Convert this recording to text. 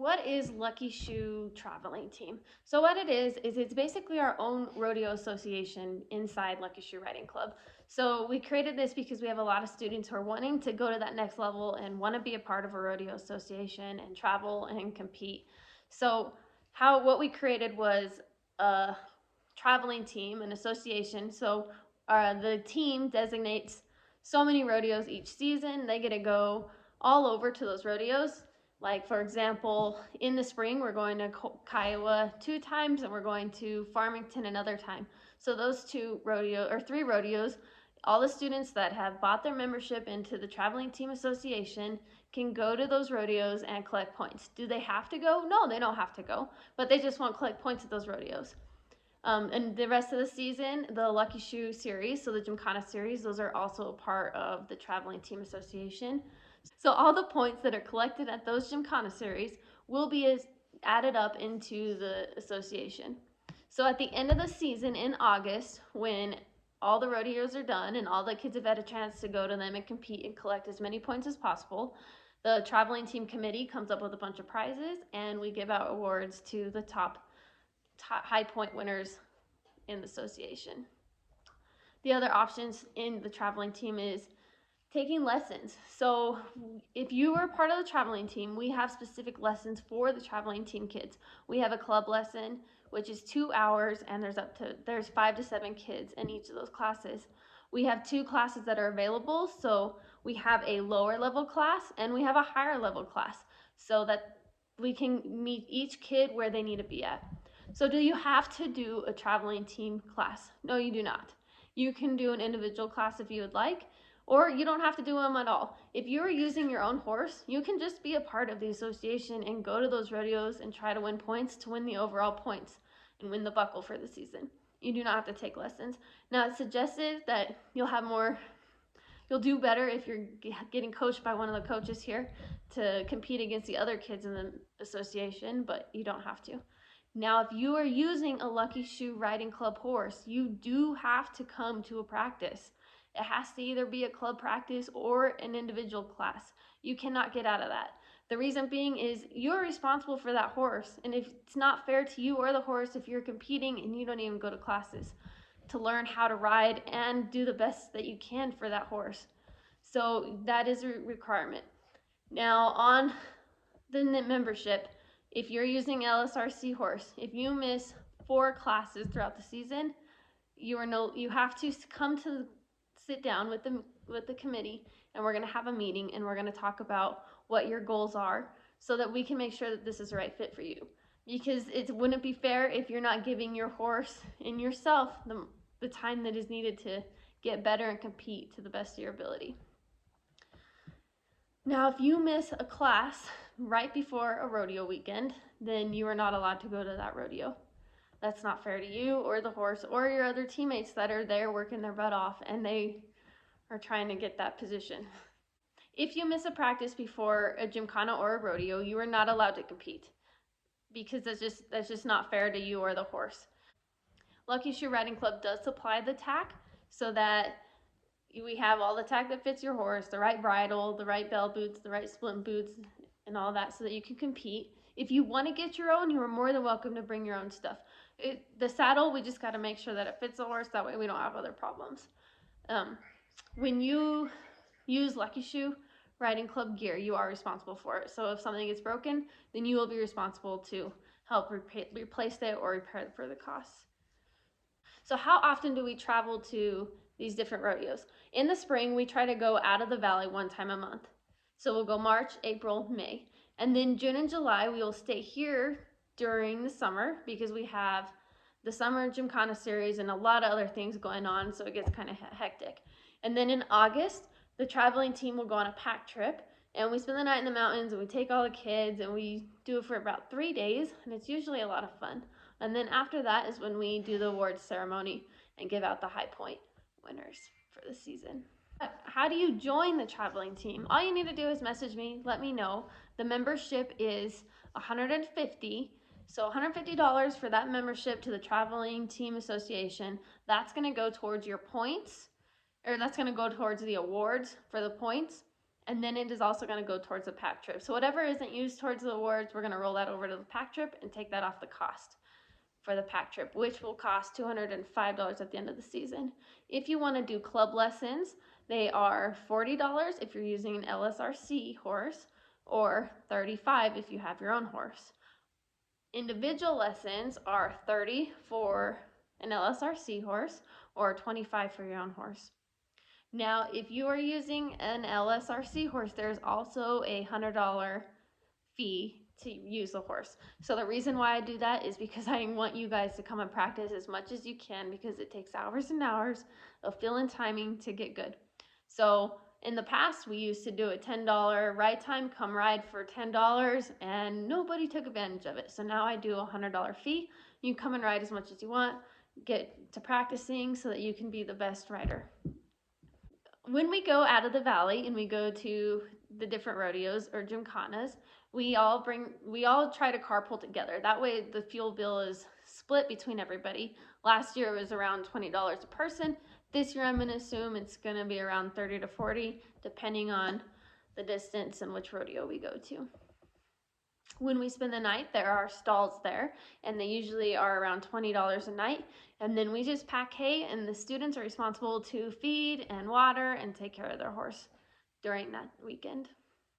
What is Lucky Shoe Traveling Team? So what it is it's basically our own rodeo association inside Lucky Shoe Riding Club. So we created this because we have a lot of students who are wanting to go to that next level and want to be a part of a rodeo association and travel and compete. So what we created was a traveling team, an association. So the team designates so many rodeos each season. They get to go all over to those rodeos. Like, for example, in the spring, we're going to Kiowa 2 times and we're going to Farmington another time. So those 3 rodeos, all the students that have bought their membership into the Traveling Team Association can go to those rodeos and collect points. Do they have to go? No, they don't have to go, but they just want to collect points at those rodeos. And the rest of the season, the Lucky Shoe series, so the Gymkhana series, those are also a part of the Traveling Team Association. So all the points that are collected at those Gymkhana series will be added up into the association. So at the end of the season in August, when all the rodeos are done and all the kids have had a chance to go to them and compete and collect as many points as possible, the traveling team committee comes up with a bunch of prizes and we give out awards to the top high point winners in the association. The other options in the traveling team is taking lessons. So if you are part of the traveling team, we have specific lessons for the traveling team kids. We have a club lesson, which is 2 hours, and there's 5 to 7 kids in each of those classes. We have 2 classes that are available. So we have a lower level class and we have a higher level class so that we can meet each kid where they need to be at. So do you have to do a traveling team class? No, you do not. You can do an individual class if you would like, or you don't have to do them at all. If you're using your own horse, you can just be a part of the association and go to those rodeos and try to win points to win the overall points and win the buckle for the season. You do not have to take lessons. Now, it's suggested that you'll do better if you're getting coached by one of the coaches here to compete against the other kids in the association, but you don't have to. Now, if you are using a Lucky Shoe Riding Club horse, you do have to come to a practice. It has to either be a club practice or an individual class. You cannot get out of that. The reason being is you're responsible for that horse, and if it's not fair to you or the horse if you're competing and you don't even go to classes to learn how to ride and do the best that you can for that horse. So that is a requirement. Now, on the membership, if you're using LSRC horse, if you miss 4 classes throughout the season, you have to sit down with the committee, and we're going to have a meeting and we're going to talk about what your goals are so that we can make sure that this is the right fit for you. Because it wouldn't be fair if you're not giving your horse and yourself the time that is needed to get better and compete to the best of your ability. Now, if you miss a class right before a rodeo weekend, then you are not allowed to go to that rodeo. That's not fair to you or the horse or your other teammates that are there working their butt off and they are trying to get that position. If you miss a practice before a gymkhana or a rodeo, you are not allowed to compete because that's just not fair to you or the horse. Lucky Shoe Riding Club does supply the tack so that we have all the tack that fits your horse, the right bridle, the right bell boots, the right splint boots, and all that so that you can compete. If you want to get your own, you are more than welcome to bring your own stuff. The saddle, we just got to make sure that it fits the horse. That way we don't have other problems. When you use Lucky Shoe Riding Club gear, you are responsible for it. So if something gets broken, then you will be responsible to help replace it or repair it for the costs. So how often do we travel to these different rodeos? In the spring, we try to go out of the valley 1 time a month. So we'll go March, April, May. And then June and July, we will stay here during the summer because we have the summer Gymkhana series and a lot of other things going on, so it gets kind of hectic. And then in August, the traveling team will go on a pack trip, and we spend the night in the mountains, and we take all the kids, and we do it for about 3 days, and it's usually a lot of fun. And then after that is when we do the awards ceremony and give out the high point winners for the season. How do you join the traveling team? All you need to do is message me, let me know. The membership is $150. So $150 for that membership to the Traveling Team Association. That's going to go towards your points, or that's going to go towards the awards for the points. And then it is also going to go towards the pack trip. So whatever isn't used towards the awards, we're going to roll that over to the pack trip and take that off the cost for the pack trip, which will cost $205 at the end of the season. If you want to do club lessons, they are $40 if you're using an LSRC horse, or $35 if you have your own horse. Individual lessons are $30 for an LSRC horse, or $25 for your own horse. Now, if you are using an LSRC horse, there's also a $100 fee to use the horse. So the reason why I do that is because I want you guys to come and practice as much as you can, because it takes hours and hours of fill-in timing to get good. So in the past, we used to do a $10 ride time, come ride for $10, and nobody took advantage of it. So now I do a $100 fee. You come and ride as much as you want, get to practicing so that you can be the best rider. When we go out of the valley and we go to the different rodeos or gymkhanas, we all try to carpool together. That way the fuel bill is split between everybody. Last year it was around $20 a person. This year I'm going to assume it's going to be around 30 to 40, depending on the distance and which rodeo we go to. When we spend the night, there are stalls there, and they usually are around $20 a night. And then we just pack hay, and the students are responsible to feed and water and take care of their horse during that weekend.